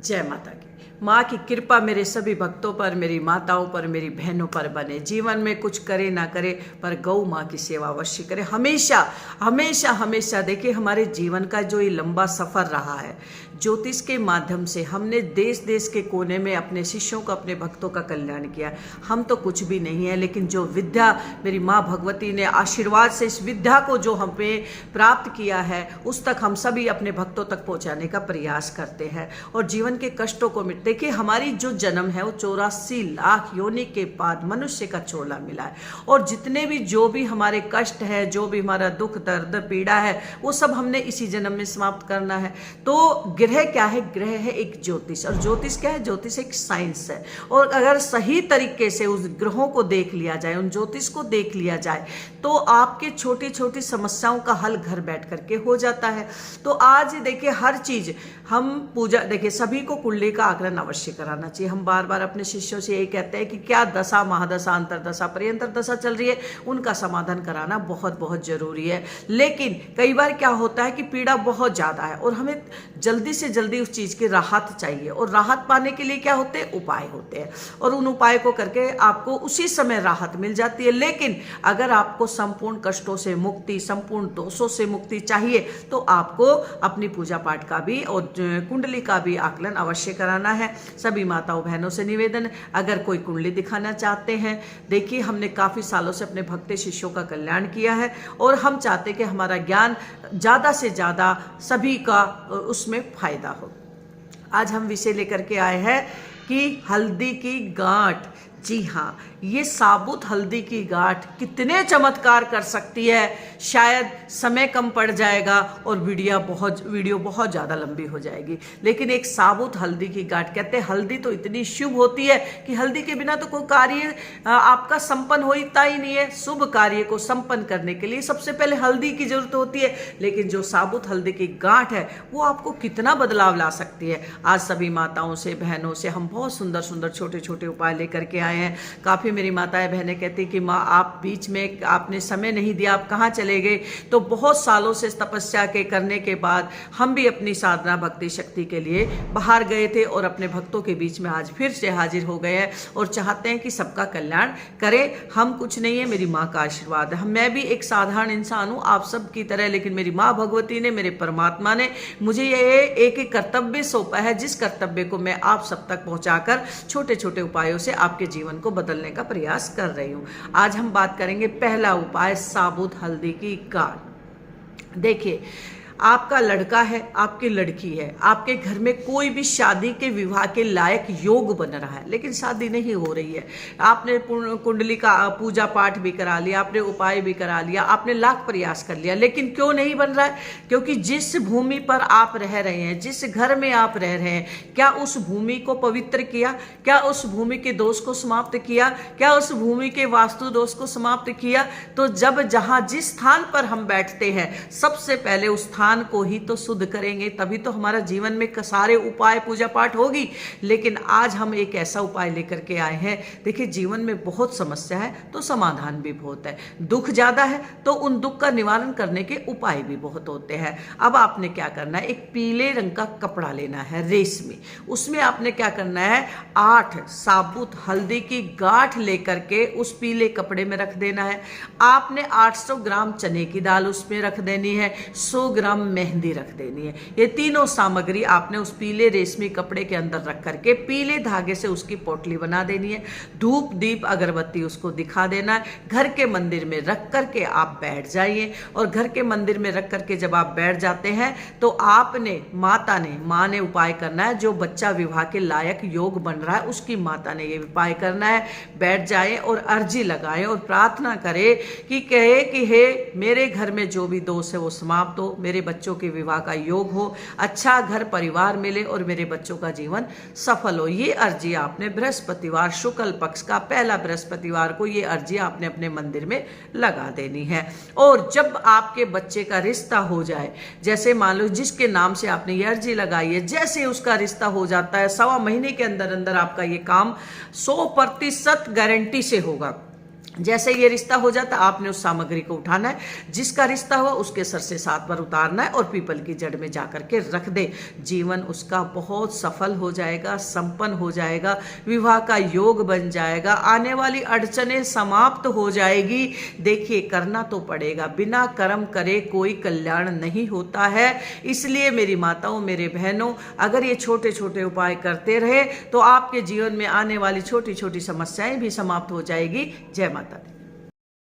जय माता की। माँ की कृपा मेरे सभी भक्तों पर, मेरी माताओं पर, मेरी बहनों पर बने। जीवन में कुछ करे ना करे पर गौ माँ की सेवा अवश्य करे। हमेशा हमेशा हमेशा देखिए, हमारे जीवन का जो ये लंबा सफ़र रहा है, ज्योतिष के माध्यम से हमने देश देश के कोने में अपने शिष्यों का, अपने भक्तों का कल्याण किया। हम तो कुछ भी नहीं है, लेकिन जो विद्या मेरी माँ भगवती ने आशीर्वाद से इस विद्या को जो हमें प्राप्त किया है, उस तक हम सभी अपने भक्तों तक पहुँचाने का प्रयास करते हैं और जीवन के कष्टों को मिट। देखिए, हमारी जो जन्म है वो 84 लाख योनि के बाद मनुष्य का चोला मिला है, और जितने भी जो भी हमारे कष्ट है, जो भी हमारा दुख दर्द पीड़ा है, वो सब हमने इसी जन्म में समाप्त करना है। तो ग्रह क्या है? ग्रह है एक ज्योतिष, और ज्योतिष क्या है? ज्योतिष एक साइंस है। और अगर सही तरीके से उस ग्रहों को देख लिया जाए, उन ज्योतिष को देख लिया जाए, तो आपके छोटी छोटी समस्याओं का हल घर बैठ करके हो जाता है। तो आज देखिए, हर चीज हम पूजा, देखिए सभी को कुंडली का आकलन अवश्य कराना चाहिए। हम बार बार अपने शिष्यों से यही कहते हैं कि क्या दशा, महादशा, अंतरदशा, परियंतर दशा चल रही है, उनका समाधान कराना बहुत बहुत जरूरी है। लेकिन कई बार क्या होता है कि पीड़ा बहुत ज्यादा है और हमें जल्दी से जल्दी उस चीज की राहत चाहिए, और राहत पाने के लिए क्या होते हैं? उपाय होते हैं, और उन उपाय को करके आपको उसी समय राहत मिल जाती है। लेकिन अगर आपको संपूर्ण कष्टों से मुक्ति, संपूर्ण दोषों से मुक्ति चाहिए, तो आपको अपनी पूजा पाठ का भी और कुंडली का भी आकलन अवश्य कराना है। सभी माताओं बहनों से निवेदन, अगर कोई कुंडली दिखाना चाहते हैं, देखिए हमने काफी सालों से अपने भक्त शिष्यों का कल्याण किया है, और हम चाहते हैं कि हमारा ज्ञान ज्यादा से ज्यादा सभी का उसमें फायदा हो। आज हम विषय लेकर के आए हैं कि हल्दी की गांठ। जी हाँ, ये साबुत हल्दी की गांठ कितने चमत्कार कर सकती है। शायद समय कम पड़ जाएगा और वीडियो बहुत ज़्यादा लंबी हो जाएगी, लेकिन एक साबुत हल्दी की गांठ, कहते हैं हल्दी तो इतनी शुभ होती है कि हल्दी के बिना तो कोई कार्य आपका संपन्न होता ही नहीं है। शुभ कार्य को संपन्न करने के लिए सबसे पहले हल्दी की जरूरत होती है, लेकिन जो साबुत हल्दी की गांठ है वो आपको कितना बदलाव ला सकती है। आज सभी माताओं से, बहनों से हम बहुत सुंदर सुंदर छोटे छोटे उपाय लेकर के आए हैं। काफ़ी मेरी माताएं बहनें कहती कि माँ, आप बीच में आपने समय नहीं दिया, आप कहाँ चले गए? तो बहुत सालों से तपस्या के करने के बाद हम भी अपनी साधना भक्ति शक्ति के लिए बाहर गए थे, और अपने भक्तों के बीच में आज फिर से हाजिर हो गए हैं, और चाहते हैं कि सबका कल्याण करें। हम कुछ नहीं है, मेरी माँ का आशीर्वाद है। मैं भी एक साधारण इंसान हूँ आप सब की तरह, लेकिन मेरी माँ भगवती ने, मेरे परमात्मा ने मुझे ये एक कर्तव्य सौंपा है, जिस कर्तव्य को मैं आप सब तक पहुँचाकर छोटे छोटे उपायों से आपके जीवन को बदलने का प्रयास कर रही हूं। आज हम बात करेंगे पहला उपाय, साबुत हल्दी की गांठ। देखिए, आपका लड़का है, आपकी लड़की है, आपके घर में कोई भी शादी के विवाह के लायक योग बन रहा है, लेकिन शादी नहीं हो रही है। आपने कुंडली का पूजा पाठ भी करा लिया, आपने उपाय भी करा लिया, आपने लाख प्रयास कर लिया, लेकिन क्यों नहीं बन रहा है? क्योंकि जिस भूमि पर आप रह रहे हैं, जिस घर में आप रह रहे हैं, क्या उस भूमि को पवित्र किया? क्या उस भूमि के दोष को समाप्त किया? क्या उस भूमि के वास्तु दोष को समाप्त किया? तो जब जहां जिस स्थान पर हम बैठते हैं, सबसे पहले उस स्थान को ही तो शुद्ध करेंगे, तभी तो हमारा जीवन में सारे उपाय पूजा पाठ होगी। लेकिन आज हम एक ऐसा उपाय लेकर के आए हैं। देखिए, जीवन में बहुत समस्या है तो समाधान भी बहुत है, दुख ज्यादा है तो उन दुख का निवारण करने के उपाय भी बहुत होते हैं। अब आपने क्या करना है, एक पीले रंग का कपड़ा लेना है, रेशमी। उसमें आपने क्या करना है, 8 साबुत हल्दी की गांठ लेकर के उस पीले कपड़े में रख देना है। आपने 800 ग्राम चने की दाल उसमें रख देनी है, 100 ग्राम मेहंदी रख देनी है। ये तीनों सामग्री आपने उस पीले रेशमी कपड़े के अंदर रख करके पीले धागे से उसकी पोटली बना देनी है। धूप दीप अगरबत्ती उसको दिखा देना है। घर के मंदिर में रख करके आप बैठ जाइए, और घर के मंदिर में रख करके जब आप बैठ जाते हैं तो आपने, माँ ने उपाय करना है। जो बच्चा विवाह के लायक योग बन रहा है, उसकी माता ने ये उपाय करना है। बैठ जाए और अर्जी लगाए और प्रार्थना करे कि कहे कि हे, मेरे घर में जो भी दोष है वो समाप्त हो, मेरे बच्चों के विवाह का योग हो, अच्छा घर परिवार मिले और मेरे बच्चों का जीवन सफल हो। ये अर्जी आपने बृहस्पतिवार, शुक्ल पक्ष का पहला बृहस्पतिवार को ये अर्जी आपने अपने मंदिर में लगा देनी है। और जब आपके बच्चे का रिश्ता हो जाए, जैसे मान लो जिसके नाम से आपने ये अर्जी लगाई है, जैसे उसका रिश्ता हो जाता है, 1.25 महीने के अंदर अंदर आपका ये काम 100% गारंटी से होगा। जैसे ये रिश्ता हो जाता है, आपने उस सामग्री को उठाना है, जिसका रिश्ता हुआ उसके सर से 7 बार उतारना है और पीपल की जड़ में जाकर के रख दे। जीवन उसका बहुत सफल हो जाएगा, संपन्न हो जाएगा, विवाह का योग बन जाएगा, आने वाली अड़चनें समाप्त हो जाएगी। देखिए, करना तो पड़ेगा, बिना कर्म करे कोई कल्याण नहीं होता है। इसलिए मेरी माताओं, मेरे बहनों, अगर ये छोटे छोटे उपाय करते रहे तो आपके जीवन में आने वाली छोटी छोटी समस्याएं भी समाप्त हो जाएगी। जय माता दी।